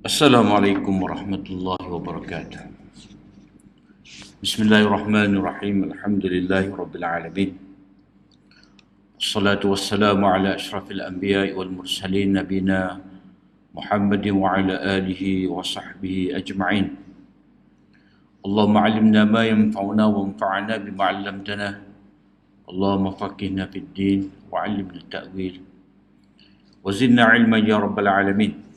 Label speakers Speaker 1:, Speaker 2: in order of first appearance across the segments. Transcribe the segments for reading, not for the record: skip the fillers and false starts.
Speaker 1: Assalamualaikum warahmatullahi wabarakatuh. Bismillahirrahmanirrahim. Alhamdulillahi rabbil alamin. Wassalatu wassalamu ala asyrafil anbiya'i wal mursalin nabina Muhammadin wa ala alihi wa sahbihi ajma'in. Allahumma 'allimna ma yanfa'una wanfa'na bima 'allamtana. Allahumma faqihna fid din wa 'allimna at-ta'wil. Wa zidna 'ilman ya rabbal alamin.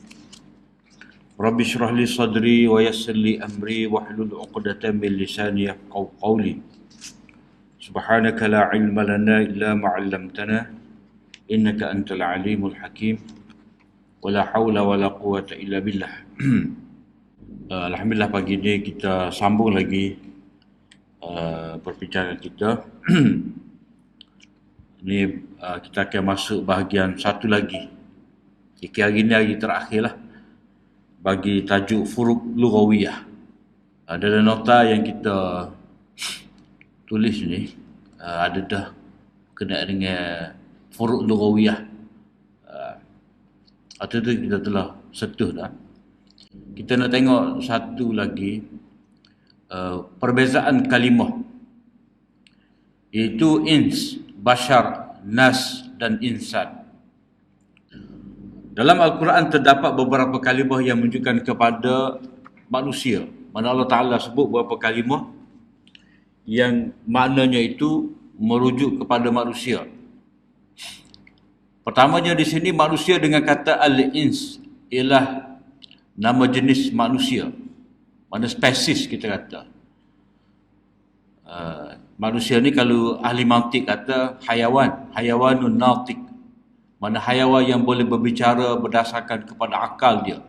Speaker 1: Rabbi syrah li sadri wa yassir li amri wahlul 'uqdatam min lisani yafqahu qawli. Subhanaka la ilma lana illa ma 'allamtana innaka antal alimul hakim. Wa la haula wa la quwwata illa billah. Alhamdulillah pagi ini kita sambung lagi perbincangan kita. Ini kita akan masuk bahagian satu lagi. Hari ini hari terakhir lah bagi tajuk furuk lughawiyah. Dalam nota yang kita tulis ni ada dah kena dengan furuk lughawiyah. Atau tu kita telah sentuh dah. Kita nak tengok satu lagi perbezaan kalimah, iaitu ins, bashar, nas dan insan. Dalam Al-Quran terdapat beberapa kalimah yang menunjukkan kepada manusia. Mana Allah Ta'ala sebut beberapa kalimah yang maknanya itu merujuk kepada manusia. Pertamanya di sini manusia dengan kata al-ins ialah nama jenis manusia. Mana spesies kita kata. Manusia ni kalau ahli mantik kata hayawanun natik. Mana hayawan yang boleh berbicara berdasarkan kepada akal dia.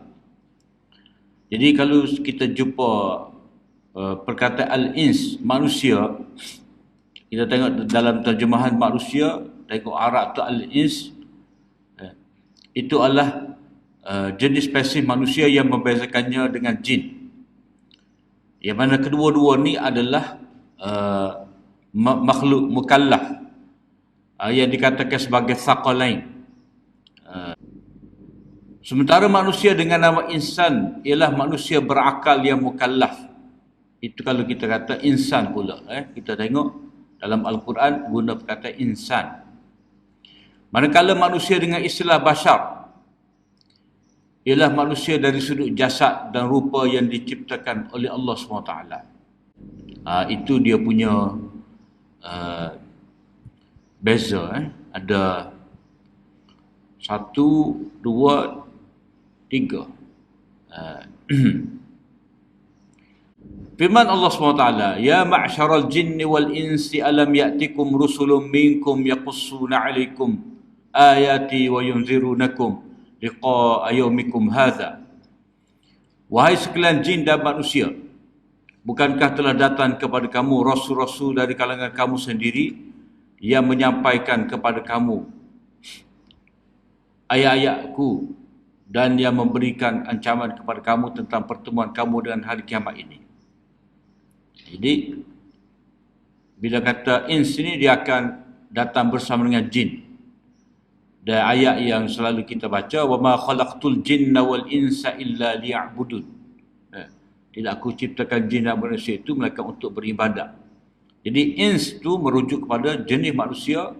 Speaker 1: Jadi kalau kita jumpa perkataan al-ins, manusia, kita tengok dalam terjemahan manusia, tengok Arab tu al-ins, itu adalah jenis spesies manusia yang membezakannya dengan jin. Yang mana kedua-dua ni adalah makhluk mukallaf, yang dikatakan sebagai thaqalain. Sementara manusia dengan nama insan ialah manusia berakal yang mukallaf. Itu kalau kita kata insan pula. Kita tengok dalam Al-Quran guna perkataan insan. Manakala manusia dengan istilah bashar ialah manusia dari sudut jasad dan rupa yang diciptakan oleh Allah SWT. Itu dia punya beza. Ada 1, 2, 3. Firman Allah SWT, Ya ma'syaral jinni wal insi alam ya'tikum rusulun minkum yaqussuna alaikum ayati wa yunzirunakum liqa'a yawmikum hadha. Wahai sekalian jin dan manusia, bukankah telah datang kepada kamu rasul-rasul dari kalangan kamu sendiri yang menyampaikan kepada kamu ayat-ayatku dan yang memberikan ancaman kepada kamu tentang pertemuan kamu dengan hari kiamat ini. Jadi bila kata ins ini, dia akan datang bersama dengan jin. Dan ayat yang selalu kita baca, wa ma khalaqtul jinna wal insa illa liya'budun. Tidak aku ciptakan jin dan manusia itu melainkan untuk beribadah. Jadi ins itu merujuk kepada jenis manusia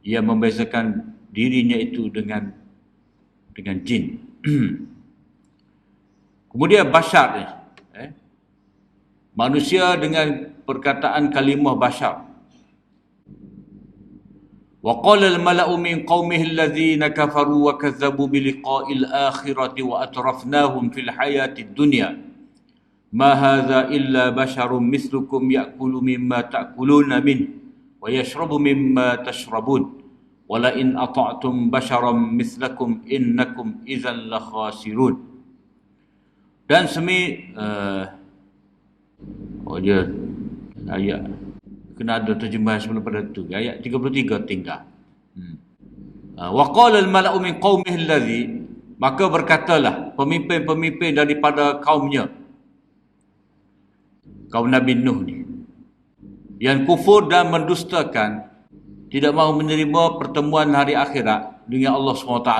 Speaker 1: yang membezakan dirinya itu dengan jin. Kemudian bashar ni, manusia dengan perkataan kalimah bashar. Wa qala al-mala'u min qaumihi alladhina kafaru wa kazzabu bi liqa'il akhirati wa atrafnahum fil hayatid dunya ma hadha illa basharun mithlukum ya'kulu mimma ta'kuluna min wa yashrabu mimma tashrabun wala in ata'tum basharam mithlakum innakum idzan la khasirun. Dan dia ayat kena ada terjemahan sebelum pada tu, ayat 33 tinggal. Wa qala al mala'u min qaumihi alladhi, maka berkatalah pemimpin-pemimpin daripada kaumnya, kaum Nabi Nuh ni, yang kufur dan mendustakan, tidak mahu menerima pertemuan hari akhirat dengan Allah SWT,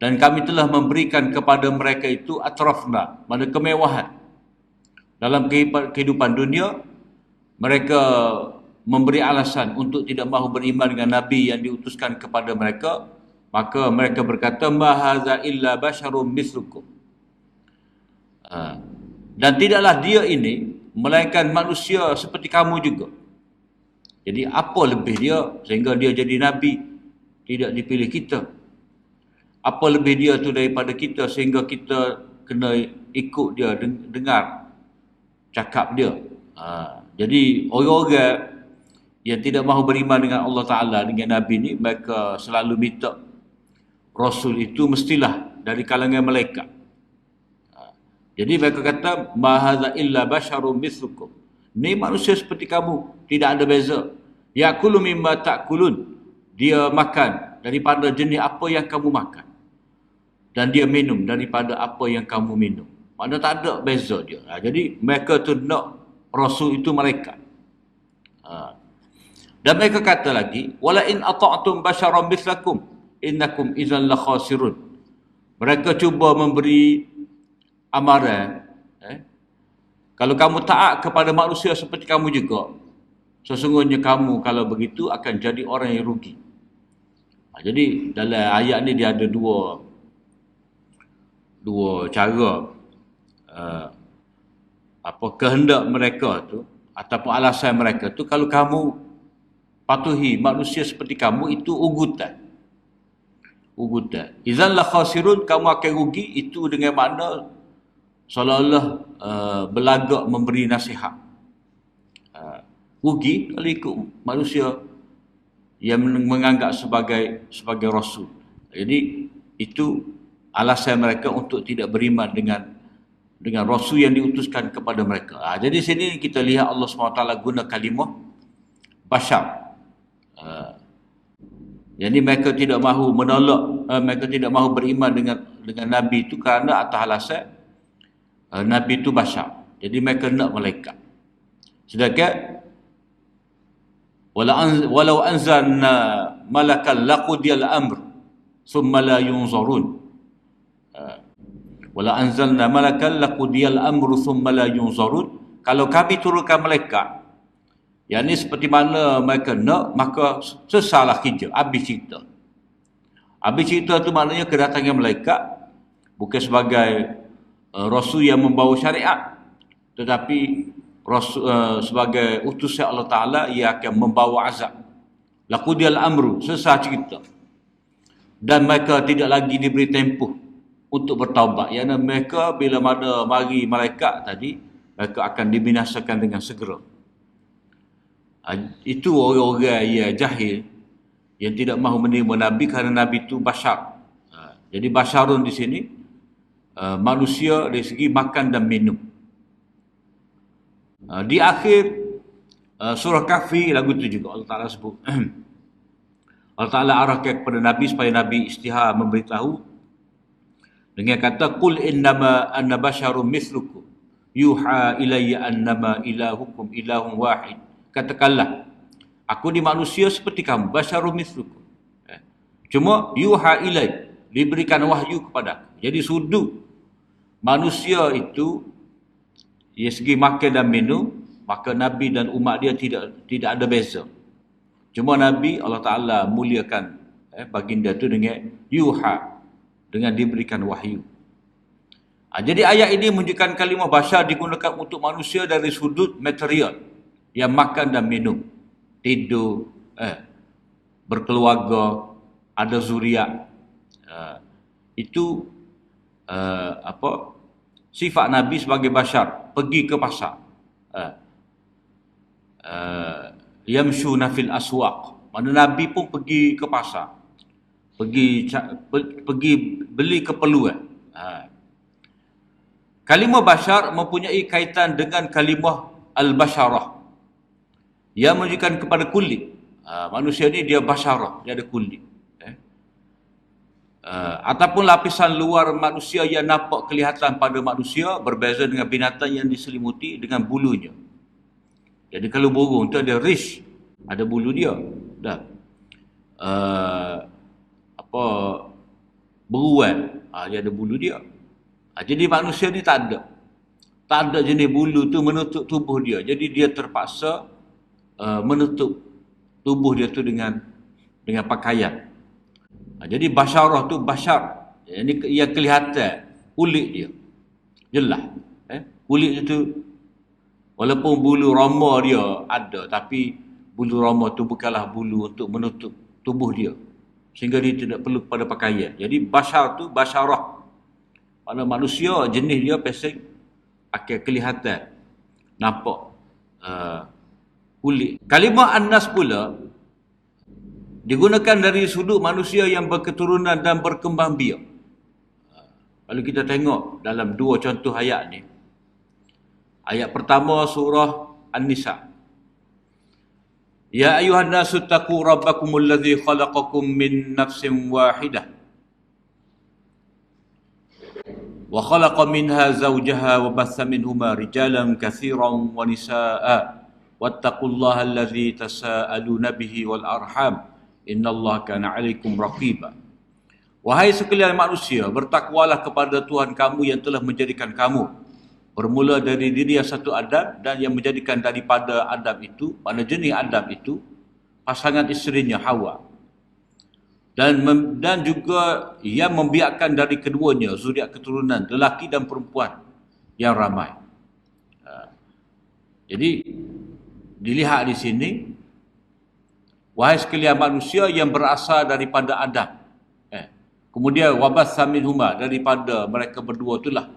Speaker 1: Dan kami telah memberikan kepada mereka itu atrafna, mana kemewahan. Dalam kehidupan dunia, mereka memberi alasan untuk tidak mahu beriman dengan Nabi yang diutuskan kepada mereka. Maka mereka berkata, ma hadza illa basyarum mislukum. Dan tidaklah dia ini melainkan manusia seperti kamu juga. Jadi apa lebih dia sehingga dia jadi Nabi, tidak dipilih kita? Apa lebih dia tu daripada kita sehingga kita kena ikut dia, dengar cakap dia? Jadi orang-orang yang tidak mahu beriman dengan Allah Ta'ala, dengan Nabi ni, mereka selalu minta Rasul itu mestilah dari kalangan malaikat. Jadi mereka kata, ma hadza illa basyarum mislukum. Ni manusia seperti kamu, tidak ada beza. Ya'kulu mimma ta'kulun. Dia makan daripada jenis apa yang kamu makan. Dan dia minum daripada apa yang kamu minum. Maknanya tak ada beza dia. Jadi mereka tu nak Rasul itu malaikat. Dan mereka kata lagi, wala in ata'tum basyaram mislakum innakum idzal la khasirun. Mereka cuba memberi amaran, kalau kamu taat kepada manusia seperti kamu juga, sesungguhnya kamu kalau begitu akan jadi orang yang rugi. Jadi dalam ayat ni dia ada dua cara kehendak mereka tu ataupun alasan mereka tu. Kalau kamu patuhi manusia seperti kamu, itu ugutan. Idzal la khasirun, kamu akan rugi. Itu dengan makna seolah-olah berlagak memberi nasihat. Rugi kalau ikut manusia yang menganggap sebagai Rasul. Jadi itu alasan mereka untuk tidak beriman dengan Rasul yang diutuskan kepada mereka. Jadi sini kita lihat Allah SWT guna kalimah basyar. Jadi mereka tidak mahu menolak, mereka tidak mahu beriman dengan Nabi itu kerana atas alasan Nabi itu basyar. Jadi mereka nak malaikat. Sedangkan walau anzalna malakan laqudiyal amr thumma la yunzarun. Wala anzalna malakan laqudiyal amru thumma la yunzarun. Kalau kami turunkan malaikat, yang ni seperti mana mereka nak, maka sesalah kerja, habis cerita. Habis cerita tu maknanya kedatangan malaikat bukan sebagai Rasul yang membawa syariat, tetapi Rasul, sebagai utusan Allah Ta'ala, ia akan membawa azab. Laqudiyal amru, selesai cerita. Dan mereka tidak lagi diberi tempoh untuk bertaubat. Yang mereka bila mana mari malaikat tadi, mereka akan dibinasakan dengan segera. Itu orang-orang yang jahil, yang tidak mahu menerima Nabi kerana Nabi itu basyar. Jadi basyarun di sini manusia dari segi makan dan minum. Di akhir surah Kahfi, lagu itu juga Allah Ta'ala sebut Allah Ta'ala arahkan kepada Nabi supaya Nabi istihar memberitahu dengan kata, qul innama anna basyarum mithlukum yuha ilayya annama ilahukum ilahun wahid. Katakanlah, aku ni manusia seperti kamu, basyarum mithlukum. Cuma yuha ilay, diberikan wahyu kepada aku. Jadi sudut manusia itu dari segi makan dan minum, maka Nabi dan umat dia tidak ada beza. Cuma Nabi Allah Ta'ala muliakan baginda tu dengan yuha, dengan diberikan wahyu. Jadi ayat ini menunjukkan kalimah basyar digunakan untuk manusia dari sudut material, yang makan dan minum, tidur, berkeluarga, ada zuriat. Itu sifat Nabi sebagai basyar. Pergi ke pasar, yamshuna fil aswaq, mana Nabi pun pergi ke pasar, pergi beli keperluan. Kalimah basyar mempunyai kaitan dengan kalimah al-basyarah yang menunjukkan kepada kulit. Manusia ni dia basyarah, dia ada kulit. Ataupun lapisan luar manusia yang nampak kelihatan pada manusia, berbeza dengan binatang yang diselimuti dengan bulunya. Jadi kalau burung tu ada rish, ada bulu dia. Dah. beruang. Dia ada bulu dia. Jadi manusia ni tak ada. Tak ada jenis bulu tu menutup tubuh dia. Jadi dia terpaksa menutup tubuh dia tu dengan pakaian. Jadi basyarah tu basyar. Ini yang kelihatan kulit dia. Jelas. Kulit dia tu walaupun bulu roma dia ada, tapi bulu roma tu bukanlah bulu untuk menutup tubuh dia. Sehingga dia tidak perlu pada pakaian. Jadi basyar tu basyarah. Pada manusia jenis dia pesek akan kelihatan nampak kulit. Kalimah An-Nas pula digunakan dari sudut manusia yang berketurunan dan berkembang biak. Kalau kita tengok dalam dua contoh ayat ni. Ayat pertama surah An-Nisa. Ya ayuhan nasu taqu rabbakumul ladzi khalaqakum min nafsin wahidah. Wa khalaqa minha zawjaha wa batha minhuma rijalan katsiran wa nisaa'a. Wattaqullaha alladzi tasaaluna bihi wal arham. Innallaha kana 'alaikum raqiba. Wahai sekalian manusia, bertakwalah kepada Tuhan kamu yang telah menjadikan kamu bermula dari diri yang satu Adam dan yang menjadikan daripada Adam itu, pada jenis Adam itu, pasangan isterinya Hawa. Dan juga yang membiakkan dari keduanya zuriat keturunan lelaki dan perempuan yang ramai. Jadi dilihat di sini, wahai sekalian manusia yang berasal daripada Adam. Kemudian wabatha minhuma, daripada mereka berdua itulah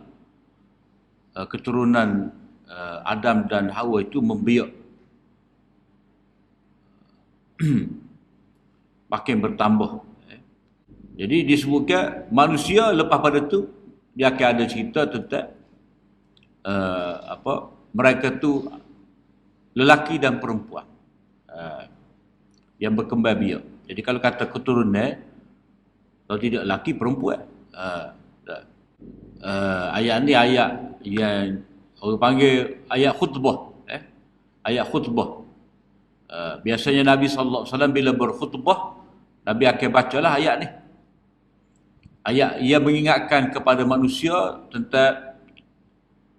Speaker 1: keturunan Adam dan Hawa itu membiak. Makin bertambah. Jadi disebutkan manusia lepas pada tu dia akan ada cerita tentang mereka tu lelaki dan perempuan yang berkembang biak. Jadi kalau kata keturunan, kalau tidak lelaki perempuan. Ayat ni ayat yang orang panggil ayat khutbah. Ayat khutbah. Biasanya Nabi sallallahu alaihi wasallam bila berkhutbah, Nabi akan bacalah ayat ni. Ayat ia mengingatkan kepada manusia tentang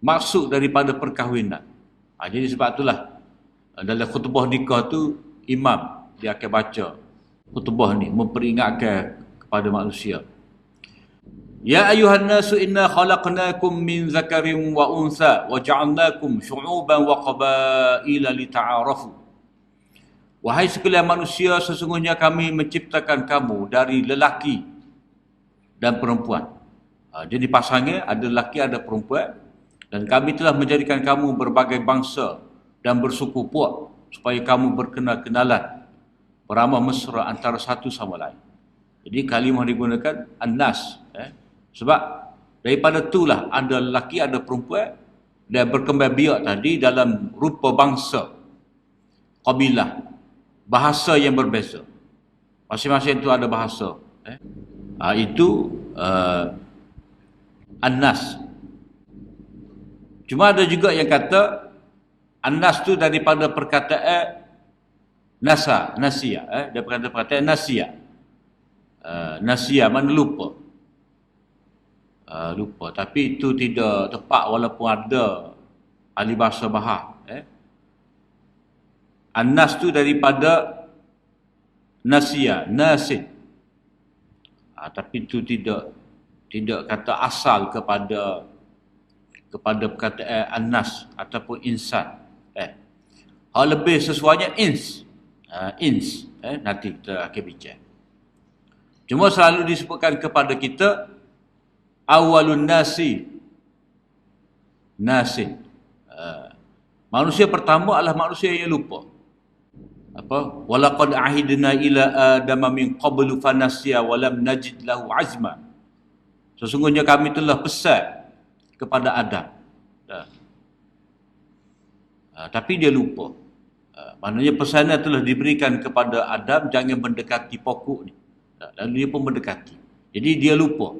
Speaker 1: maksud daripada perkahwinan. Jadi sebab itulah dalam khutbah nikah tu imam dia akan baca khutbah ni memperingatkan kepada manusia. Ya ayuhan nasu inna khalaqnakum min zakarin wa unsa wa ja'alnakum syu'uban wa qabaila lita'arafu. Wahai sekalian manusia, sesungguhnya kami menciptakan kamu dari lelaki dan perempuan. Jadi pasangan ada lelaki ada perempuan, dan kami telah menjadikan kamu berbagai bangsa dan bersuku puak supaya kamu berkenal-kenalan, beramah mesra antara satu sama lain. Jadi kalimah digunakan An-Nas. Sebab daripada itulah ada lelaki ada perempuan dan berkembang biak tadi dalam rupa bangsa, kabilah, bahasa yang berbeza. Masing-masing itu ada bahasa. Itu An-Nas. Cuma ada juga yang kata An-Nas tu daripada perkataan Nasia, daripada perkataan Nasia. Nasia mana lupa. Lupa, tapi itu tidak tepat walaupun ada ahli bahasa Bahar. An-Nas tu daripada Nasia, Nasid. Tapi itu tidak kata asal kepada perkataan An-Nas ataupun insan. Hal lebih sesuainya ins. Nanti kita akan bincang. Cuma selalu disebutkan kepada kita awalun nasi, nasin. Manusia pertama adalah manusia yang lupa. Walaqad ahidna ila adama min qablu fanasiya wa lam najid lahu azma. Sesungguhnya kami telah pesan kepada Adam. Tapi dia lupa. Maknanya pesanan telah diberikan kepada Adam jangan mendekati pokok ni. Lalu dia pun mendekati. Jadi dia lupa.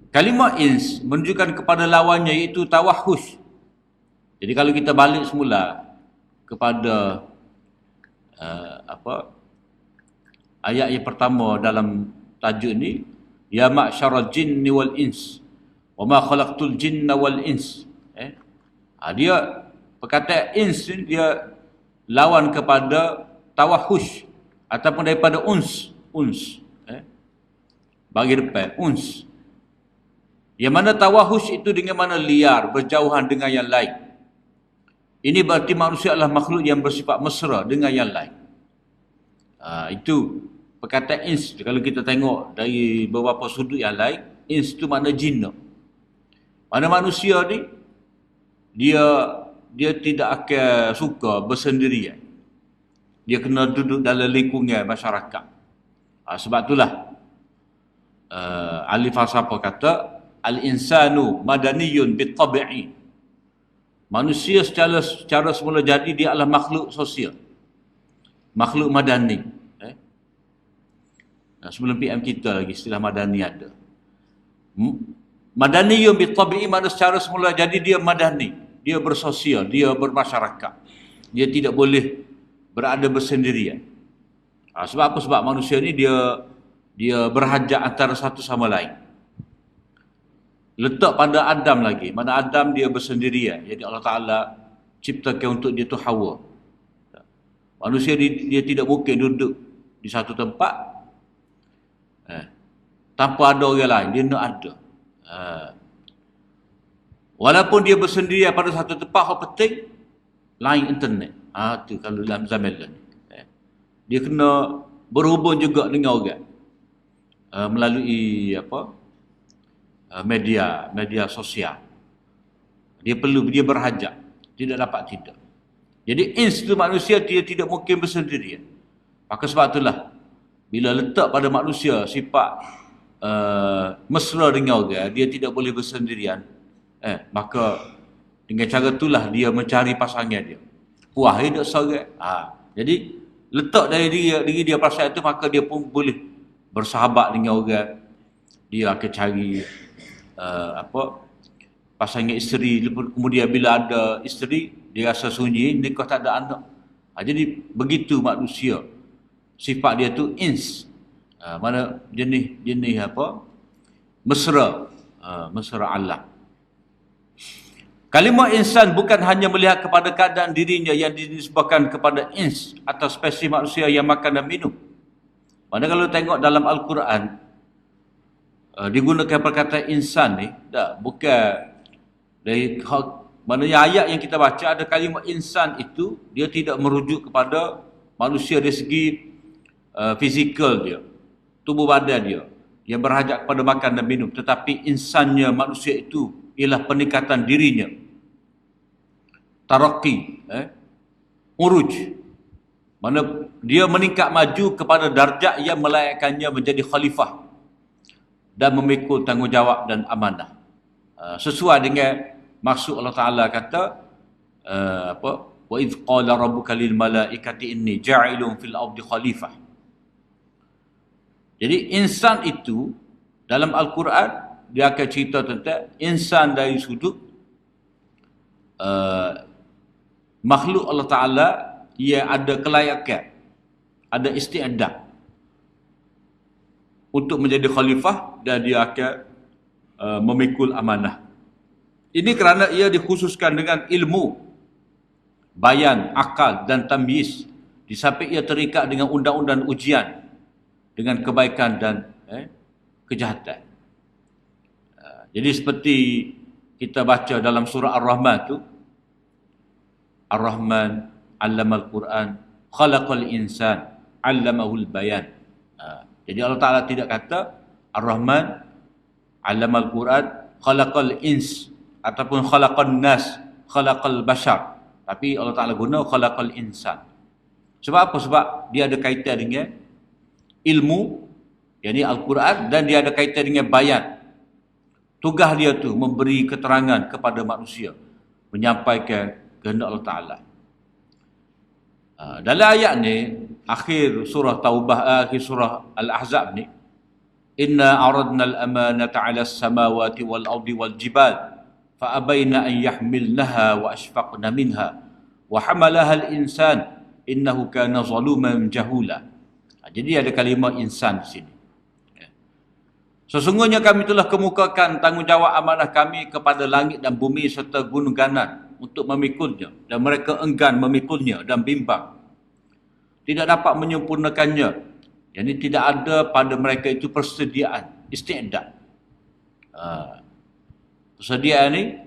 Speaker 1: Kalimah ins menunjukkan kepada lawannya iaitu tawahhush. Jadi kalau kita balik semula kepada ayat yang pertama dalam tajuk ni, ya ma'syaral jinni wal ins wa ma khalaqtul jinna wal ins. Dia perkataan ins ni dia lawan kepada tawahush ataupun daripada uns. Bagi depan uns. Yang mana tawahush itu dengan mana liar, berjauhan dengan yang lain. Ini berarti manusia adalah makhluk yang bersifat mesra dengan yang lain. Itu perkataan ins. Kalau kita tengok dari beberapa sudut yang lain, ins itu makna jin. Mana manusia ni dia tidak akan suka bersendirian. Dia kena duduk dalam lingkungan masyarakat. Sebab itulah ahli falsafah kata al-insanu madaniyun bitabi'i. Manusia secara semula jadi dia adalah makhluk sosial. Makhluk madani. Sebelum PM kita lagi istilah madani ada. Madaniyun bitabi'i makna secara semula jadi dia madani. Dia bersosial, dia bermasyarakat. Dia tidak boleh berada bersendirian. Sebab apa? Sebab manusia ni dia berhajat antara satu sama lain. Letak pada Adam lagi. Mana Adam dia bersendirian. Jadi Allah Ta'ala ciptakan untuk dia tu Hawa. Manusia dia tidak mungkin duduk di satu tempat tanpa ada orang lain. Dia nak ada. Walaupun dia bersendirian pada satu tempat, yang penting line internet. Tu kalau dalam zaman ni. Dia kena berhubung juga dengan orang. Melalui media sosial. Dia berhajat, tidak dapat tidak. Jadi ins itu manusia dia tidak mungkin bersendirian. Maka sebab itulah bila letak pada manusia sifat mesra dengan orang, dia tidak boleh bersendirian. Maka dengan cara itulah dia mencari pasangan dia. Puas dia tak seorang. Jadi letak dari diri dia perasaan itu, maka dia pun boleh bersahabat dengan orang. Dia akan cari pasangan isteri. Kemudian bila ada isteri, dia rasa sunyi, nikah tak ada anak. Jadi begitu manusia. Sifat dia tu ins. Mana jenis mesra. Mesra Allah. Kalimah insan bukan hanya melihat kepada keadaan dirinya yang dinisbahkan kepada ins atau spesies manusia yang makan dan minum. Mana kalau tengok dalam Al-Quran, digunakan perkataan insan ni, bukan dari maknanya ayat yang kita baca ada kalimah insan itu, dia tidak merujuk kepada manusia dari segi fizikal dia, tubuh badan dia, yang berhajat kepada makan dan minum. Tetapi insannya manusia itu ialah peningkatan dirinya. Taraqi, uruj. Mana dia meningkat maju kepada darjat yang melayakkannya menjadi khalifah dan memikul tanggungjawab dan amanah. Sesuai dengan maksud Allah Ta'ala kata, wa idh qala rabbuka lil malaikati inni ja'ilun fil ardi khalifah. Jadi insan itu dalam Al-Quran dia akan cerita tentang insan dari sudut makhluk Allah Ta'ala yang ada kelayakan, ada isti'adah untuk menjadi khalifah dan dia akan memikul amanah. Ini kerana ia dikhususkan dengan ilmu, bayan, akal dan tamyiz. Di samping ia terikat dengan undang-undang ujian, dengan kebaikan dan kejahatan. Jadi seperti kita baca dalam surah Ar-Rahman tu, Ar-Rahman 'allamal Quran, khalaqal insan, 'allamahul bayan. Jadi Allah Ta'ala tidak kata Ar-Rahman 'allamal Quran, khalaqal ins ataupun khalaqan nas, khalaqal bashar. Tapi Allah Ta'ala guna khalaqal insan. Sebab apa? Sebab dia ada kaitan dengan ilmu, yakni Al-Quran, dan dia ada kaitan dengan bayan. Tugas dia tu memberi keterangan kepada manusia, menyampaikan kehendak Allah Ta'ala. Dalam ayat ni, akhir surah Taubah, akhir surah Al-Ahzab ni, inna aradna al-amanata 'ala as-samawati wal ardi wal jibal fa abaina an yahmilnaha wa ashfaqna minha wa hamalaha al-insan innahu kana zaluman jahula. Jadi ada kalimah insan di sini. Sesungguhnya kami telah kemukakan tanggungjawab amanah kami kepada langit dan bumi serta gunung ganan untuk memikulnya, dan mereka enggan memikulnya dan bimbang. Tidak dapat menyempurnakannya. Jadi tidak ada pada mereka itu persediaan, isti'dad. Persediaan ni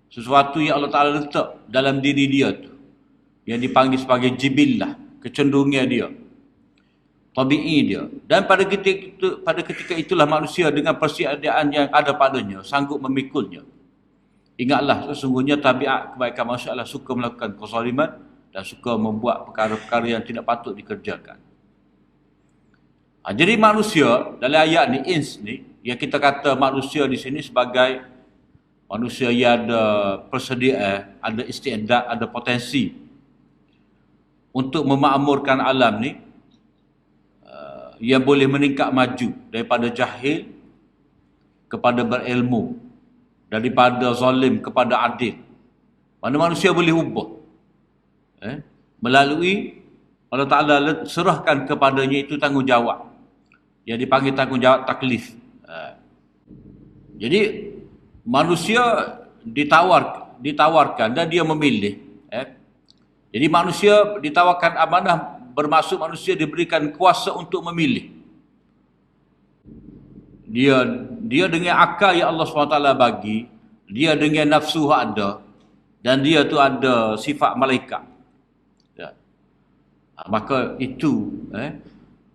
Speaker 1: sesuatu yang Allah Ta'ala letak dalam diri dia tu, yang dipanggil sebagai jibillah, kecenderungan dia, tabi'i dia. Dan pada ketika itulah manusia dengan persediaan yang ada padanya sanggup memikulnya. Ingatlah, sesungguhnya tabiat kebaikan manusia adalah suka melakukan kezaliman dan suka membuat perkara-perkara yang tidak patut dikerjakan. Jadi manusia dalam ayat ni, ins ni, yang kita kata manusia di sini sebagai manusia yang ada persediaan, ada isti'dad, ada potensi untuk memakmurkan alam ni, yang boleh meningkat maju daripada jahil kepada berilmu, daripada zalim kepada adil. Mana manusia boleh ubah melalui Allah Ta'ala serahkan kepadanya itu tanggungjawab yang dipanggil tanggungjawab taklif. Jadi manusia ditawarkan dan dia memilih. Jadi manusia ditawarkan amanah, bermaksud manusia diberikan kuasa untuk memilih. Dia dengan akal yang Allah SWT bagi, dia dengan nafsu ada, dan dia tu ada sifat malaikat. Maka itu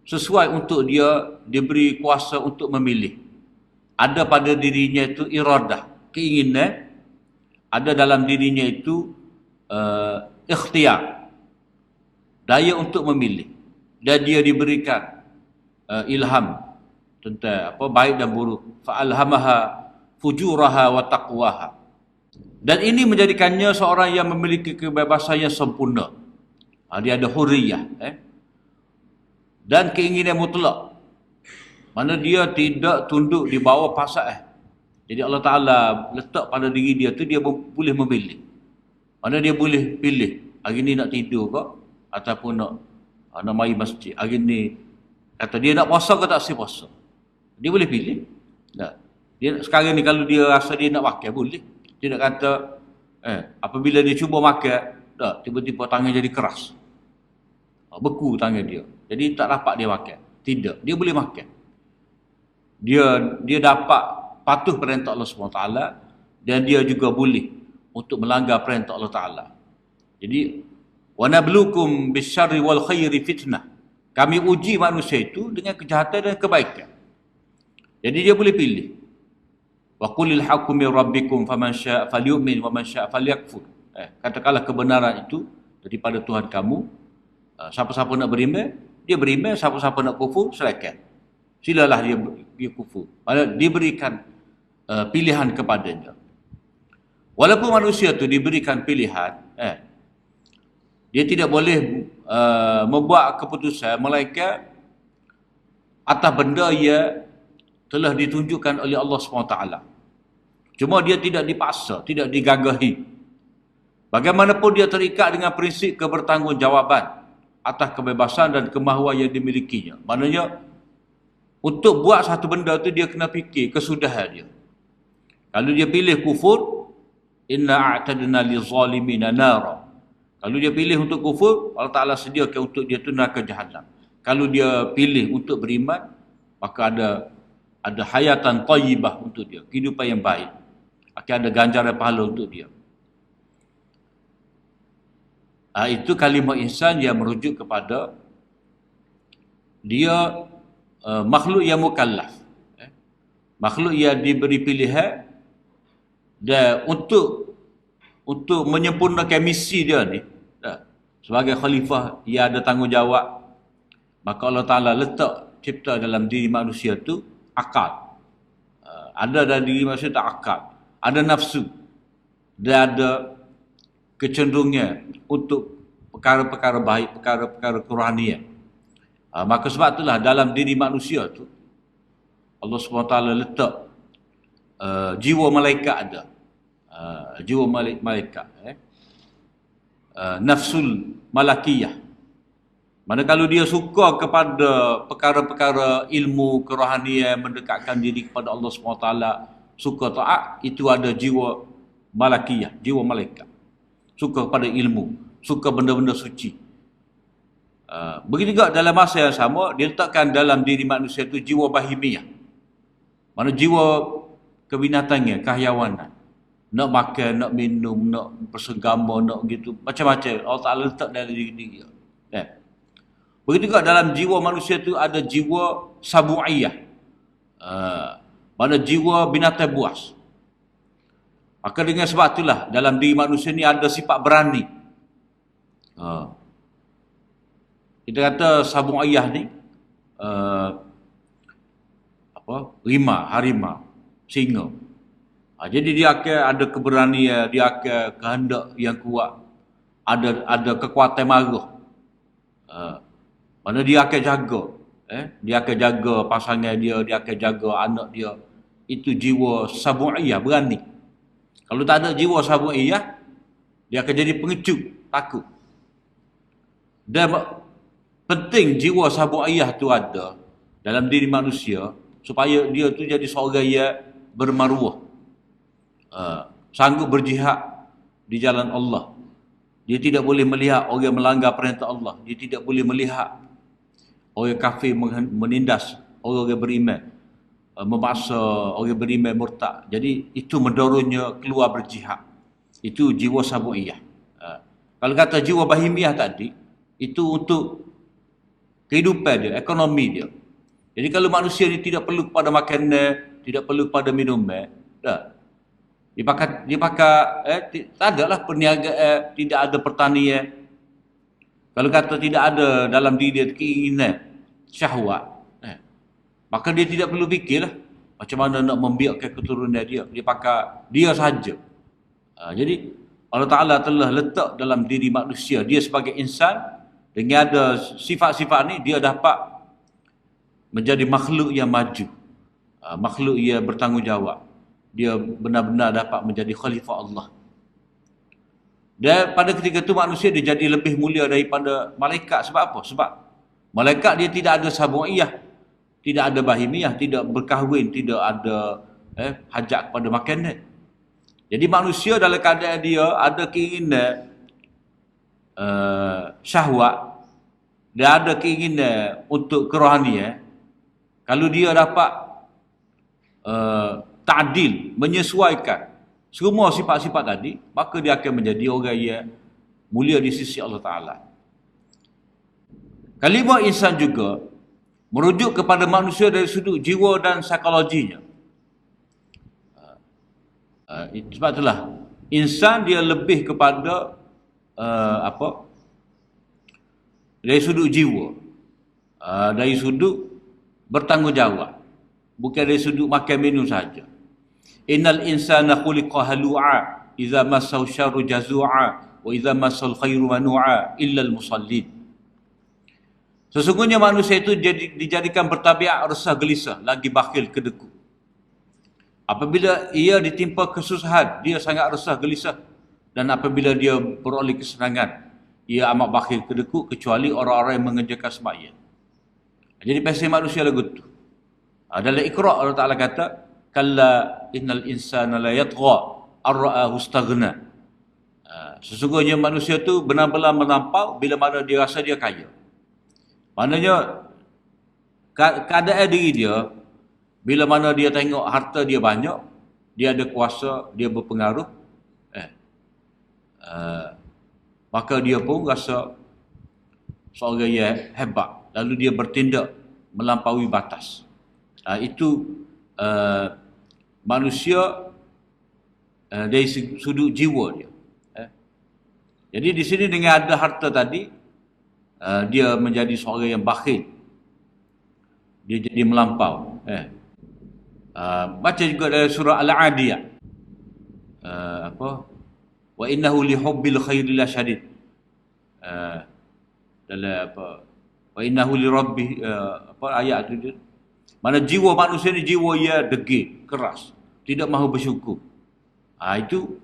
Speaker 1: sesuai untuk dia diberi kuasa untuk memilih. Ada pada dirinya itu iradah, keinginan. Ada dalam dirinya itu ikhtiar, daya untuk memilih. Dan dia diberikan ilham tentang baik dan buruk. Fa'alhamaha fujuraha wa taqwaha. Dan ini menjadikannya seorang yang memiliki kebebasan yang sempurna. Dia ada hurriyah, dan keinginan mutlak, mana dia tidak tunduk di bawah pasal. Jadi Allah Ta'ala letak pada diri dia tu, dia boleh memilih. Mana dia boleh pilih, hari ni nak tidur ke, ataupun nak mari masjid. Hari ni kata dia nak puasa ke tak puasa. Dia boleh pilih. Dia sekarang ni kalau dia rasa dia nak makan, boleh. Dia nak kata apabila dia cuba makan, tiba-tiba tangan jadi keras, beku tangan dia, jadi tak dapat dia makan. Tidak, dia boleh makan. Dia dapat patuh perintah Allah SWT, dan dia juga boleh untuk melanggar perintah Allah Ta'ala. Jadi wa nabluukum bisyarri wal khairi fitnah. Kami uji manusia itu dengan kejahatan dan kebaikan. Jadi dia boleh pilih. Wa qulil haqqu min rabbikum faman syaa'a falyu'min wa man syaa'a falyakfur. Katakanlah kebenaran itu daripada Tuhan kamu. Siapa-siapa nak beriman, dia beriman. Siapa-siapa nak kufur, silakan. Silalah dia kufur. Maksudnya diberikan pilihan kepadanya. Walaupun manusia tu diberikan pilihan, dia tidak boleh membuat keputusan melainkan atas benda yang telah ditunjukkan oleh Allah SWT. Cuma dia tidak dipaksa, tidak digagahi. Bagaimanapun dia terikat dengan prinsip kebertanggungjawaban atas kebebasan dan kemahuan yang dimilikinya. Maknanya, untuk buat satu benda tu dia kena fikir kesudahan dia. Kalau dia pilih kufur, inna a'tadna lizalimina nara. Kalau dia pilih untuk kufur, Allah Ta'ala sediakan untuk dia tu neraka jahanam. Kalau dia pilih untuk beriman, maka ada hayatan tayyibah untuk dia, kehidupan yang baik. Akan ada ganjaran pahala untuk dia. Itu kalimah ihsan yang merujuk kepada dia makhluk yang mukallaf, makhluk yang diberi pilihan, dan untuk menyempurnakan misi dia ni, sebagai khalifah yang ada tanggungjawab, maka Allah Ta'ala letak cipta dalam diri manusia tu akal. Ada dalam diri manusia tu akal, ada nafsu, dan ada kecenderungan untuk perkara-perkara baik, perkara-perkara kerohanian. Maka sebab itulah dalam diri manusia tu Allah SWT letak jiwa malaikat ada. Jiwa malaikat, nafsul malakiyah, Mana kalau dia suka kepada perkara-perkara ilmu, kerohanian, mendekatkan diri kepada Allah SWT, suka taat, itu ada jiwa malakiyah, jiwa malaikat. Suka kepada ilmu, suka benda-benda suci. Begitu juga dalam masa yang sama, dia letakkan dalam diri manusia itu jiwa bahimiyah. Mana jiwa kebinatangan, kehayawanan. Nak makan, nak minum, nak bersegama, nak gitu. Macam-macam. Allah Ta'ala letak dalam diri dia. Begitu juga dalam jiwa manusia itu ada jiwa sabu'iyah. Mana jiwa binatang buas. Maka dengan sebab itulah dalam diri manusia ni ada sifat berani. Kita kata sabu'iyah ni harimau, singa. Jadi dia akan ada keberanian, dia akan kehendak yang kuat, ada kekuatan marah. Mana dia akan jaga, dia akan jaga pasangan dia akan jaga anak dia. Itu jiwa sabu'iyah, berani. Kalau tak ada jiwa sabu'iyah, dia akan jadi pengecut, takut. Dan penting jiwa sabu'iyah tu ada dalam diri manusia supaya dia tu jadi seorang yang bermaruah, sanggup berjihad di jalan Allah. Dia tidak boleh melihat orang melanggar perintah Allah. Dia tidak boleh melihat orang kafir menindas orang beriman, memaksa orang beriman murtad. Jadi itu mendorongnya keluar berjihad. Itu jiwa sabu'iyah. Kalau kata jiwa bahimiyah tadi, itu untuk kehidupan dia, ekonomi dia. Jadi kalau manusia ni tidak perlu kepada makanan, tidak perlu kepada minuman, dah. Dia pakai tak adalah perniagaan, tidak ada pertanian. Kalau kata tidak ada dalam diri dia keinginan, syahwat, maka dia tidak perlu fikirlah macam mana nak membiakkan keturunan dia. Dia pakai dia saja. Jadi Allah Ta'ala telah letak dalam diri manusia, dia sebagai insan, dengan ada sifat-sifat ni, dia dapat menjadi makhluk yang maju, makhluk yang bertanggungjawab. Dia benar-benar dapat menjadi khalifah Allah. Dan pada ketika itu manusia dia jadi lebih mulia daripada malaikat. Sebab apa? Sebab malaikat dia tidak ada sabu'iyah, tidak ada bahimiyah, tidak berkahwin, tidak ada hajat kepada makanan. Jadi manusia dalam keadaan dia ada keinginan syahwat, dia ada keinginan untuk kerohanian. Kalau dia dapat ta'dil, menyesuaikan semua sifat-sifat tadi, maka dia akan menjadi orang yang mulia di sisi Allah Ta'ala. Kalimah insan juga merujuk kepada manusia dari sudut jiwa dan psikologinya. Sebab itulah insan dia lebih kepada dari sudut jiwa, dari sudut bertanggungjawab, bukan dari sudut makan minum saja. Innal insana khuliqa halu'a idza massahu syarru jazu'a wa idza massal khairu manu'a illa al-musallin. Sesungguhnya manusia itu dijadikan bertabiat resah gelisah, lagi bakhil kedeku. Apabila ia ditimpa kesusahan, dia sangat resah gelisah, dan apabila dia beroleh kesenangan, ia amat bakhil kedeku, kecuali orang-orang yang mengerjakan sembahyang. Jadi pasal manusia lagu tu. Dalam Iqra' Allah Ta'ala kata, kalla innal insana la yatgha ar-ra'ahu istaghna. Sesungguhnya manusia tu benar-benar melampau bila mana dia rasa dia kaya. Maknanya keadaan diri dia, bila mana dia tengok harta dia banyak, dia ada kuasa, dia berpengaruh, maka dia pun rasa seorang yang hebat, lalu dia bertindak melampaui batas. Itu manusia dari sudut jiwa dia. Jadi di sini dengan ada harta tadi, dia menjadi seorang yang bakhil, dia jadi melampau. Baca juga dari surah Al-Adiyah, wa innahu li hubbil khairi la syadid. Dalam wa innahu li rabbih, ayat tu dia, mana jiwa manusia ni jiwa yang degil, keras, tidak mahu bersyukur. Itu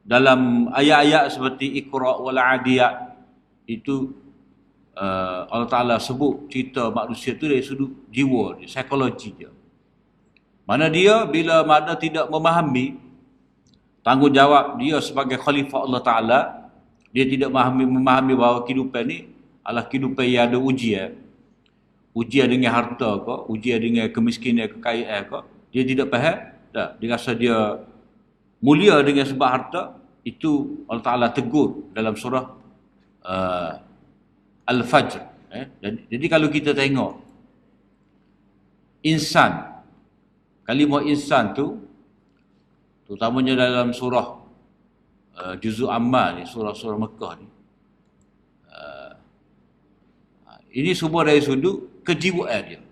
Speaker 1: dalam ayat-ayat seperti Iqra' wal 'Adiyat itu Allah Ta'ala sebut cerita manusia tu dari sudut jiwa dia, psikologi dia. Mana dia bila mana tidak memahami tanggungjawab dia sebagai khalifah Allah Ta'ala, dia tidak memahami bahawa kehidupan ni adalah kehidupan yang ada ujian. Ujian dengan harta ke, ujian dengan kemiskinan, kekayaan ke, dia tidak faham. Tak, dia rasa dia mulia dengan sebab harta. Itu Allah Ta'ala tegur dalam surah Al-Fajr. Jadi kalau kita tengok insan, kalimah insan tu, terutamanya dalam surah Juzul Amma ni, surah-surah Mekah ni, ini semua dari sudut kejiwaan dia.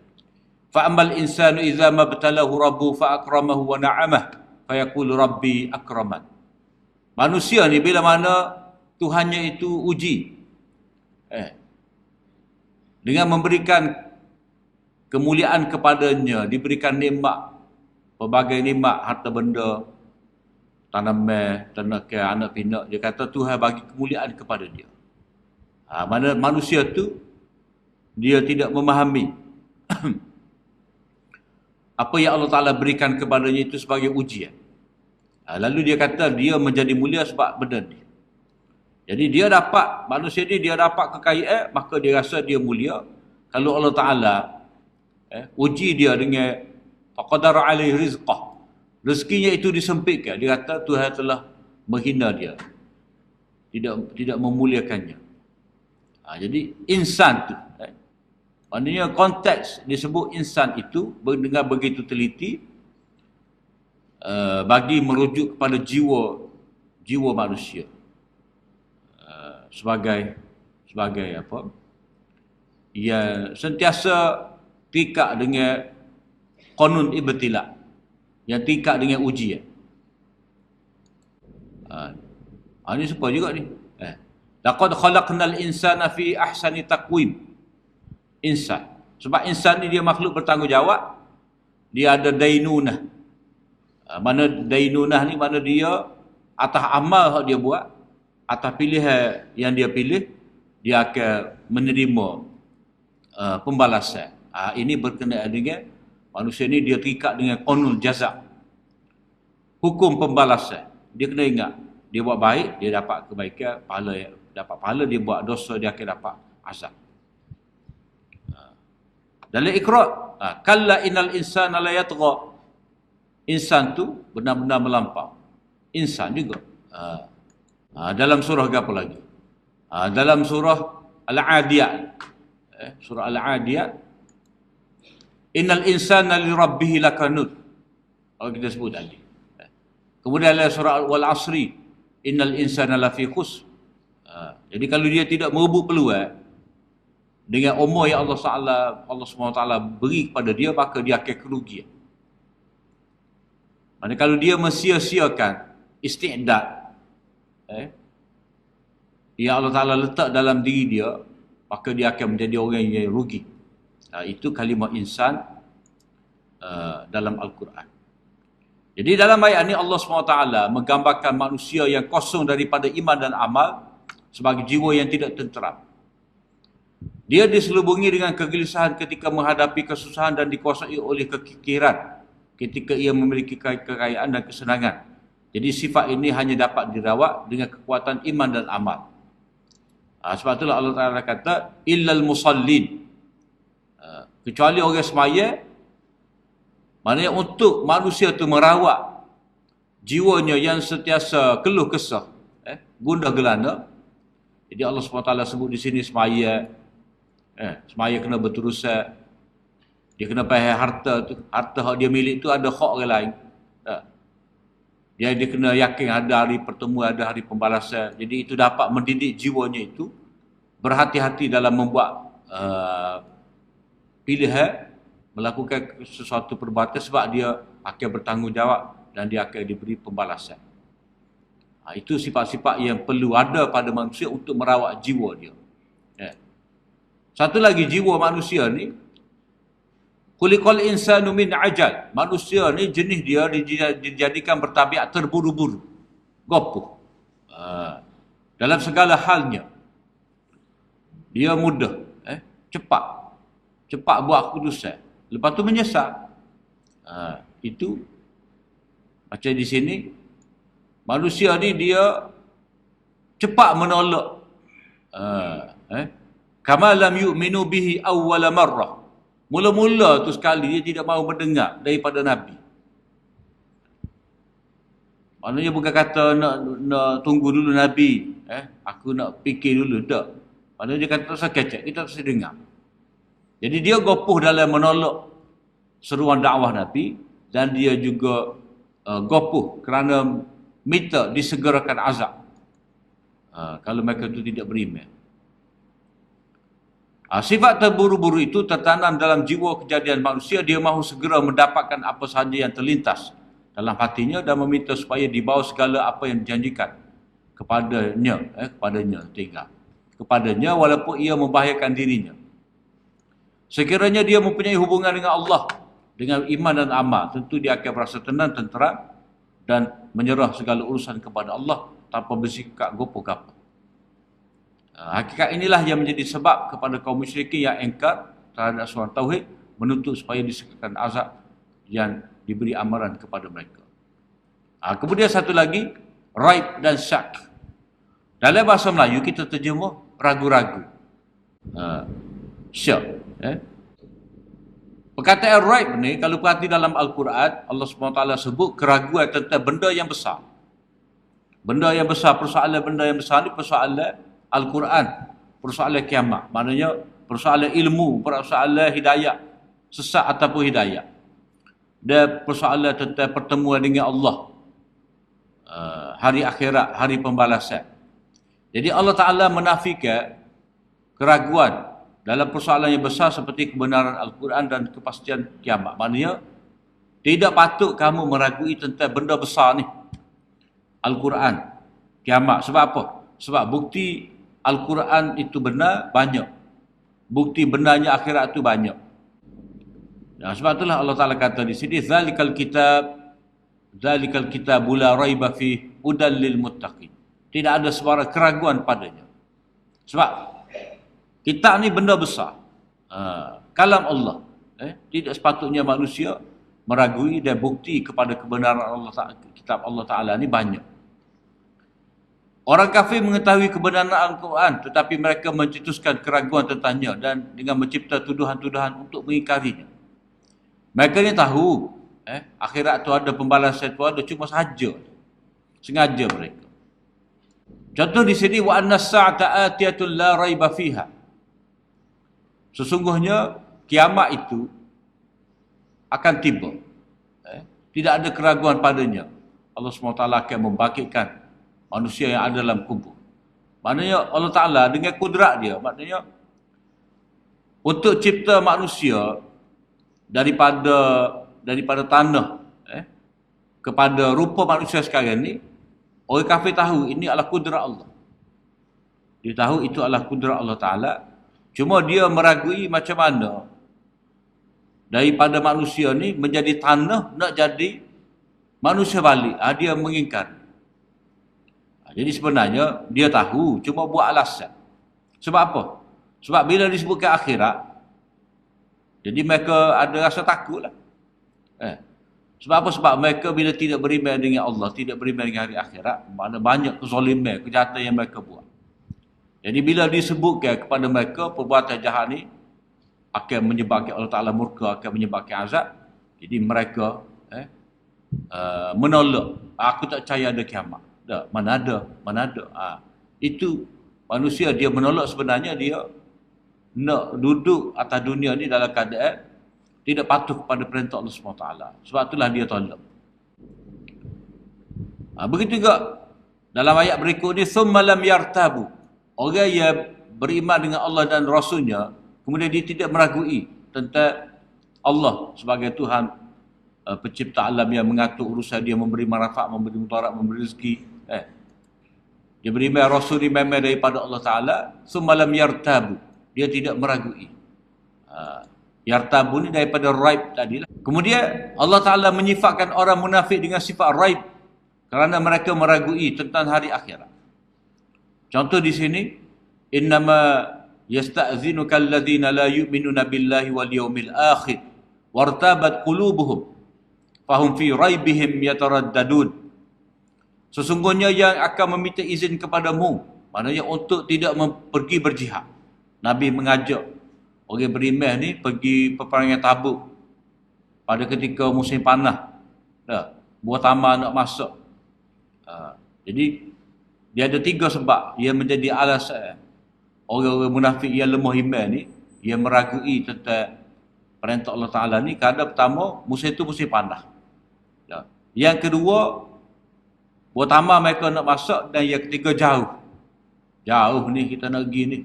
Speaker 1: Fa'amal insanu idza mabtalahu rabbuhu fa'akramahu wa na'amah fayaqulu rabbi akraman. Manusia ni bila mana Tuhannya itu uji, dengan memberikan kemuliaan kepadanya, diberikan nikmat, pelbagai nikmat, harta benda, tanaman, ternakan, anak pinak, dia kata Tuhan bagi kemuliaan kepada dia. Mana manusia tu dia tidak memahami apa yang Allah Ta'ala berikan kepadanya itu sebagai ujian. Lalu dia kata dia menjadi mulia sebab benda ni. Jadi dia dapat, manusia ni dia dapat kekayaan, maka dia rasa dia mulia. Kalau Allah Ta'ala uji dia dengan faqadara alaihi rizqah, rezekinya itu disempitkan, dia kata Tuhan telah menghina dia, tidak memuliakannya. Jadi insan tu, maknanya konteks disebut insan itu dengan begitu teliti, bagi merujuk kepada jiwa manusia, sebagai apa, ia sentiasa terikat dengan qanun ibtila, yang terikat dengan ujian. Ini serupa juga ni. Laqad khalaqnal insana fi ahsani taqwim. Insan. Sebab insan ni dia makhluk bertanggungjawab. Dia ada dainunah. Mana dainunah ni, mana dia atas amal yang dia buat, atas pilihan yang dia pilih, dia akan menerima pembalasan. Ini berkenaan dengan manusia ni, dia terikat dengan qanun jaza, hukum pembalasan. Dia kena ingat, dia buat baik, dia dapat kebaikan, pahala, dapat pahala, dia buat dosa, dia akan dapat azab. Dalam Iqra, kalla innal insana la yatgha. Insan tu benar-benar melampau. Insan juga. Dalam surah apa lagi? Dalam surah Al-Adiyat. Surah Al-Adiyat, innal insana li rabbih lakanud. Kalau kita sebut tadi. Kemudian dalam surah Wal Asri, innal insana lafi khusr. Jadi kalau dia tidak merebut peluang dengan umur yang Allah SWT beri kepada dia, maka dia akan kerugian. Maksudnya kalau dia mensia-siakan isti'dad yang Allah Ta'ala letak dalam diri dia, maka dia akan menjadi orang yang rugi. Itu kalimah insan dalam Al-Quran. Jadi dalam ayat ini Allah SWT menggambarkan manusia yang kosong daripada iman dan amal sebagai jiwa yang tidak tenteram. Dia diselubungi dengan kegelisahan ketika menghadapi kesusahan dan dikuasai oleh kekikiran ketika ia memiliki kekayaan dan kesenangan. Jadi sifat ini hanya dapat dirawat dengan kekuatan iman dan amal. Sebab itulah Allah Ta'ala kata illal musallin, kecuali orang semaya. Maknanya untuk manusia itu merawat jiwanya yang sentiasa keluh kesah, gundah gelana. Jadi Allah SWT sebut di sini semaya. Semaya kena berterusan. Dia kena faham harta tu, harta yang dia milik tu ada hak orang lain. Dia kena yakin ada hari pertemuan, ada hari pembalasan. Jadi itu dapat mendidik jiwanya itu berhati-hati dalam membuat pilihan, melakukan sesuatu perbuatan, sebab dia akan bertanggungjawab dan dia akan diberi pembalasan. Itu sifat-sifat yang perlu ada pada manusia untuk merawat jiwa dia. Satu lagi, jiwa manusia ni, kulikal insanu min ajal. Manusia ni jenis dia dijadikan bertabiat terburu-buru, gopoh dalam segala halnya. Dia mudah, cepat buat keputusan. Lepas tu menyesal. Itu macam di sini, manusia ni dia cepat menolak. Kama lam yu'minu bihi awwala marrah. Mula-mula tu sekali dia tidak mahu mendengar daripada Nabi. Maknanya bukan kata nak tunggu dulu Nabi, aku nak fikir dulu, tak. Maknanya dia kata tak kecek, kita tak dengar. Jadi dia gopoh dalam menolak seruan dakwah Nabi, dan dia juga gopoh kerana minta disegerakan azab kalau mereka itu tidak beriman. Sifat terburu-buru itu tertanam dalam jiwa kejadian manusia. Dia mahu segera mendapatkan apa sahaja yang terlintas dalam hatinya dan meminta supaya dibawa segala apa yang dijanjikan kepadanya walaupun ia membahayakan dirinya. Sekiranya dia mempunyai hubungan dengan Allah dengan iman dan amal, tentu dia akan merasa tenang, tentera dan menyerah segala urusan kepada Allah tanpa bersikap gopoh kapal. Hakikat inilah yang menjadi sebab kepada kaum musyrikin yang engkar terhadap seruan tauhid, menuntut supaya disegerakan azab yang diberi amaran kepada mereka. Kemudian satu lagi, raib dan syak. Dalam bahasa Melayu kita terjemah ragu-ragu. Syak. Perkataan raib ni kalau perhati dalam Al-Quran, Allah SWT sebut keraguan tentang benda yang besar. Benda yang besar, persoalan benda yang besar ni persoalan Al-Quran, persoalan kiamat. Maknanya persoalan ilmu, persoalan hidayah, sesat ataupun hidayah. Dan persoalan tentang pertemuan dengan Allah, hari akhirat, hari pembalasan. Jadi Allah Ta'ala menafikan keraguan dalam persoalan yang besar seperti kebenaran Al-Quran dan kepastian kiamat. Maknanya tidak patut kamu meragui tentang benda besar ni, Al-Quran, kiamat. Sebab apa? Sebab bukti Al-Quran itu benar, banyak. Bukti benarnya akhirat itu banyak. Sebab itulah Allah Ta'ala kata di sini, Zalikal kitabu la raiba fi hudan lil muttaqin. Tidak ada suara keraguan padanya. Sebab kitab ni benda besar. Kalam Allah. Tidak sepatutnya manusia meragui dan bukti kepada kebenaran Allah Ta'ala. Kitab Allah Ta'ala ni banyak. Orang kafir mengetahui kebenaran Al-Quran, tetapi mereka mencetuskan keraguan tentangnya dan dengan mencipta tuduhan-tuduhan untuk mengingkarinya. Mereka ni tahu akhirat tu ada, pembalasan tu ada, cuma sahaja, sengaja mereka. Contoh di sini, wa anna as-sa'ata atiyatun la raiba fiha. Sesungguhnya kiamat itu akan tiba. Tidak ada keraguan padanya. Allah SWT akan membangkitkan manusia yang ada dalam kubur. Maknanya Allah Ta'ala dengan kudrat dia, maknanya untuk cipta manusia daripada tanah kepada rupa manusia sekarang ni, orang kafir tahu ini adalah kudrat Allah. Dia tahu itu adalah kudrat Allah Ta'ala. Cuma dia meragui macam mana daripada manusia ni menjadi tanah nak jadi manusia balik. Dia mengingkar. Jadi sebenarnya dia tahu, cuma buat alasan. Sebab apa? Sebab bila disebutkan akhirat, jadi mereka ada rasa takut lah. Sebab apa? Sebab mereka bila tidak beriman dengan Allah, tidak beriman dengan hari akhirat, mana banyak kezaliman, kejahatan yang mereka buat. Jadi bila disebutkan kepada mereka perbuatan jahat ni akan menyebabkan Allah Ta'ala murka, akan menyebabkan azab, jadi mereka menolak. Aku tak percaya ada kiamat. Tak, mana ada. Itu manusia dia menolak, sebenarnya dia nak duduk atas dunia ni dalam keadaan tidak patuh kepada perintah Allah SWT. Sebab itulah dia tolak. Begitu juga dalam ayat berikut ni, thumma lam yartabu. Orang yang beriman dengan Allah dan Rasulnya, kemudian dia tidak meragui tentang Allah sebagai Tuhan pencipta alam yang mengatur urusan dia, memberi manfaat, memberi mudarat, memberi rezeki. Dia beriman Rasul ni memang daripada Allah Ta'ala. Summalam yartabu, dia tidak meragui. Yartabu ni daripada raib tadilah. Kemudian Allah Ta'ala menyifatkan orang munafik dengan sifat raib kerana mereka meragui tentang hari akhirat. Contoh di sini, innama yasta'zinuka alladhina la yu'minuna billahi wal yawmil akhir wartabat qulubuhum fahum fi raibihim yataraddadun. Sesungguhnya yang akan meminta izin kepadamu, maknanya untuk tidak pergi berjihad. Nabi mengajak orang beriman ni pergi peperangan Tabuk pada ketika musim panas. Buah tamar nak masuk. Jadi dia ada 3 sebab ia menjadi alasan orang-orang munafik yang lemah iman ni, ia meragui tentang perintah Allah Ta'ala ni. Kerana pertama, musim itu musim panas. Yang kedua, buah tamar mereka nak masuk, dan yang ketiga jauh. Jauh ni kita nak pergi ni.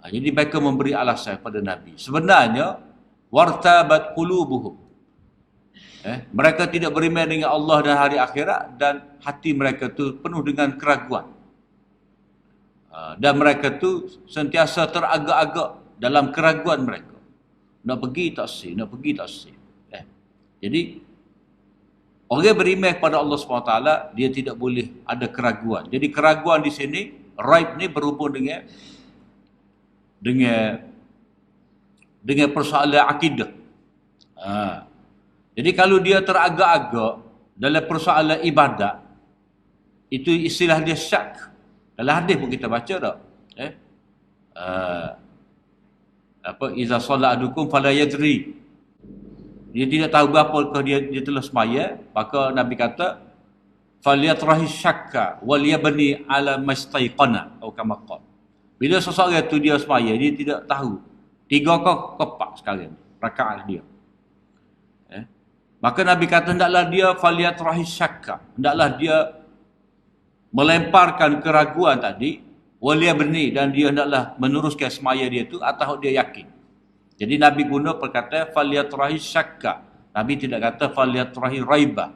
Speaker 1: Jadi mereka memberi alasan pada Nabi. Sebenarnya, wartabat qulubuhum. Mereka tidak beriman dengan Allah dan hari akhirat, dan hati mereka tu penuh dengan keraguan. Dan mereka tu sentiasa teragak-agak dalam keraguan mereka. Nak pergi tak sih, nak pergi tak sih. Jadi orang beriman kepada Allah SWT, dia tidak boleh ada keraguan. Jadi keraguan di sini, raib ni berhubung dengan persoalan akidah. Jadi kalau dia teragak-agak dalam persoalan ibadat, itu istilah dia syak. Dalam hadis pun kita baca tak? Iza solat adukum fala yadri. Dia tidak tahu berapakah dia telah semaya, maka Nabi kata falyatrahi syakka wal yabni ala mastaiqana atau kama qala. Bila seseorang itu dia semaya, dia tidak tahu 3 ke 4 sekarang rakaat dia. Maka Nabi kata hendaklah dia falyatrahi syakka, hendaklah dia melemparkan keraguan tadi, walia berni, dan dia hendaklah meneruskan semaya dia tu atau dia yakin. Jadi Nabi guna perkataan falyatrahi syakka. Nabi tidak kata falyatrahi raiba.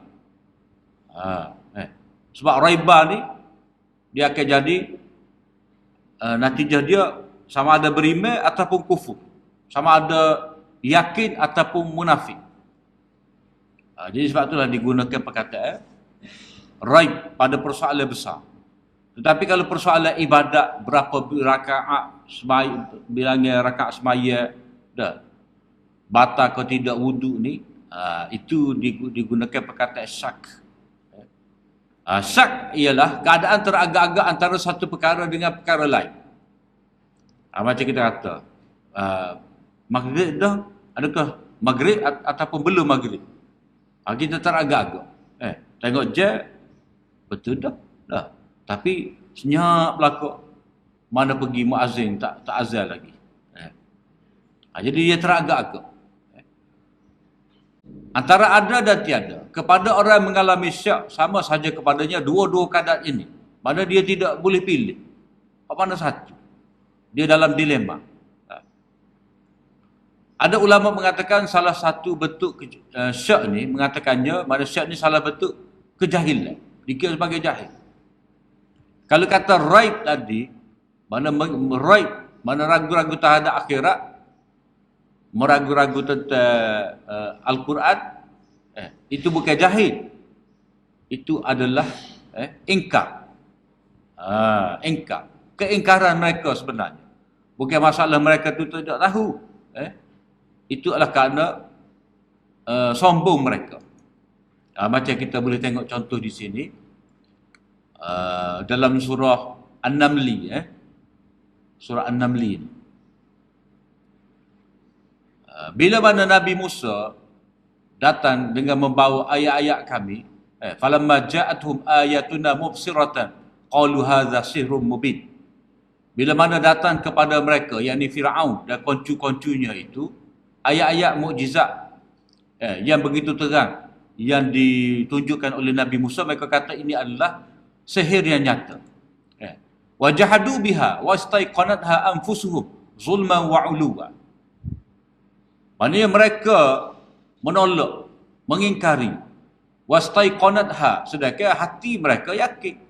Speaker 1: Sebab raiba ni dia akan jadi natijah dia sama ada beriman ataupun kufur, sama ada yakin ataupun munafik. Jadi sebab itulah digunakan perkataan raib pada persoalan besar. Tetapi kalau persoalan ibadat, berapa rakaat semaya, bilangnya rakaat semaya dah batal atau tidak wudu ni, itu digunakan perkataan syak. Syak ialah keadaan teragak-agak antara satu perkara dengan perkara lain. Macam kita kata maghrib dah, adakah maghrib ataupun belum maghrib? Kita teragak-agak. Tengok je, betul dah. Tapi senyap belakang. Mana pergi muazzin tak azan lagi. Jadi dia teragak-agak. Antara ada dan tiada. Kepada orang yang mengalami syak, sama saja kepadanya dua-dua keadaan ini. Mana dia tidak boleh pilih. Mana satu. Dia dalam dilema. Ada ulama mengatakan salah satu bentuk syak ni, mengatakannya mana syak ni salah bentuk kejahilan, dikira sebagai jahil. Kalau kata raib tadi, mana raib, mana ragu-ragu terhadap akhirat, meragu-ragu tentang Al-Quran, itu bukan jahil, itu adalah ingkar. Ingkar, keingkaran mereka sebenarnya. Bukan masalah mereka tu tidak tahu. Itu adalah kerana sombong mereka. Macam kita boleh tengok contoh di sini dalam surah An-Namli, surah An-Namli. Bila mana Nabi Musa datang dengan membawa ayat-ayat kami, falamma ja'atuhum ayatuna mubsiratan qalu hadza sihrun mubin. Bila mana datang kepada mereka, yakni Firaun dan koncu-koncunya itu, ayat-ayat mukjizat yang begitu terang yang ditunjukkan oleh Nabi Musa, mereka kata ini adalah sihir yang nyata. Wa jahadu biha wastaiqanatha anfusuhum zulman wa 'uluwa. Maknanya mereka menolak, mengingkari. Wastaiqanatha, sedangkan hati mereka yakin.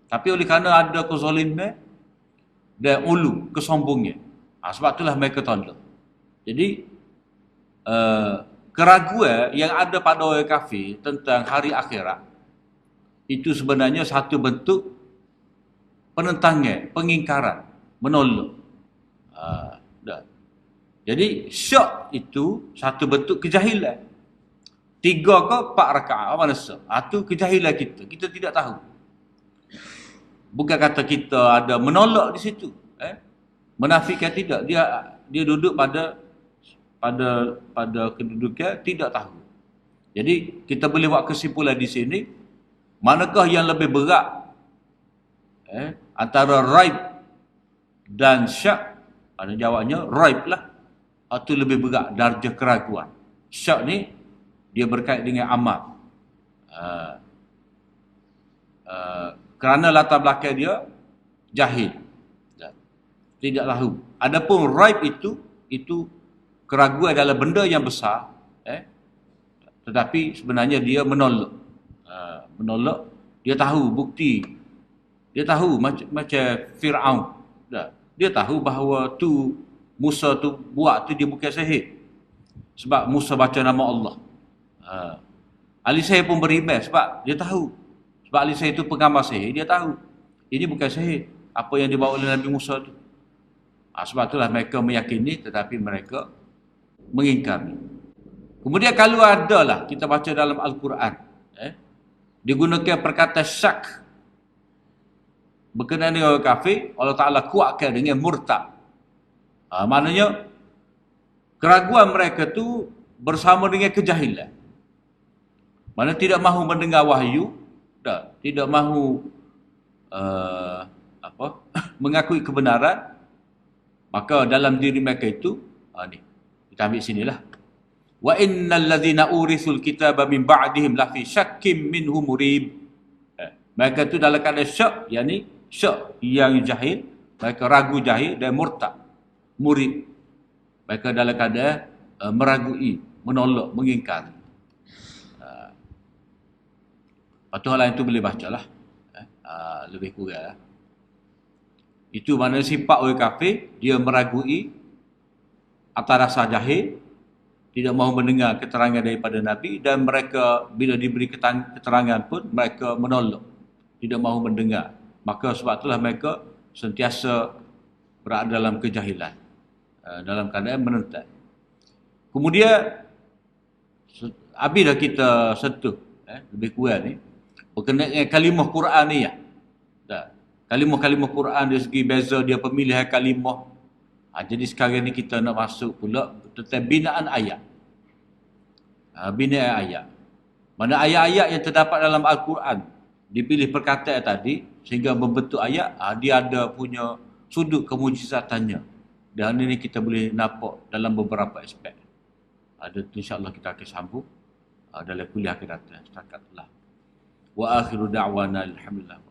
Speaker 1: Tapi oleh kerana ada kezaliman dan ulu, kesombongan, sebab itulah mereka tolak. Jadi keraguan yang ada pada orang kafir tentang hari akhirat itu sebenarnya satu bentuk penentangan, pengingkaran, menolak. Dah. Jadi syak itu satu bentuk kejahilan. 3 ke 4 rakaat mana syak? Itu kejahilan kita. Kita tidak tahu. Bukan kata kita ada menolak di situ. Menafikan tidak. Dia duduk pada kedudukan tidak tahu. Jadi kita boleh buat kesimpulan di sini, manakah yang lebih berat antara raib dan syak? Ada jawabnya raib lah. Itu lebih berat darjah keraguan. Syak ni dia berkait dengan amal. Kerana latar belakang dia jahil, tidak tahu. Adapun raib itu keraguan adalah benda yang besar, tetapi sebenarnya dia menolak. Menolak, dia tahu bukti. Dia tahu macam Fir'aun. Dia tahu bahawa Musa tu buat tu dia bukan sihir. Sebab Musa baca nama Allah. Ahli sihir pun beriman sebab dia tahu. Sebab ahli sihir itu pengamal sihir, dia tahu. Ini bukan sihir. Apa yang dibawa oleh Nabi Musa tu. Sebab itulah mereka meyakini tetapi mereka mengingkari. Kemudian kalau ada lah, kita baca dalam Al-Quran, digunakan perkataan syak berkenaan dengan orang kafir, Allah Ta'ala kuatkan dengan murtad. Maknanya keraguan mereka tu bersama dengan kejahilan. Mana tidak mahu mendengar wahyu, tidak mahu mengakui kebenaran, maka dalam diri mereka itu ni kita ambil sinilah, wa innal ladzina urisul kitaba min ba'dihim lafi syakkim minhu murib. Mereka itu dalam keadaan syak, yakni syak yang jahil, mereka ragu jahil dan murtad, murid. Mereka dalam keadaan meragui, menolak, mengingkari. Lepas tu hal lain tu boleh bacalah. Lebih kurang lah. Itu mana sifat orang kafir, dia meragui atas rasa jahil, tidak mahu mendengar keterangan daripada Nabi, dan mereka bila diberi keterangan pun mereka menolak, tidak mahu mendengar. Maka sebab itulah mereka sentiasa berada dalam kejahilan, dalam keadaan menentang. Kemudian habis dah kita sentuh lebih kurang ni berkenaan dengan kalimah Quran ni ya. Kalimah-kalimah Quran dari segi beza dia pemilihan kalimah. Jadi sekarang ni kita nak masuk pula tentang binaan ayat. Binaan ayat. Mana ayat-ayat yang terdapat dalam Al-Quran dipilih perkataan tadi sehingga membentuk ayat, dia ada punya sudut kemujizatannya. Dan ini kita boleh nampak dalam beberapa aspek. InsyaAllah kita akan sambung dalam kuliah akan datang. Setakatlah. Wa akhiru da'wana alhamdulillah.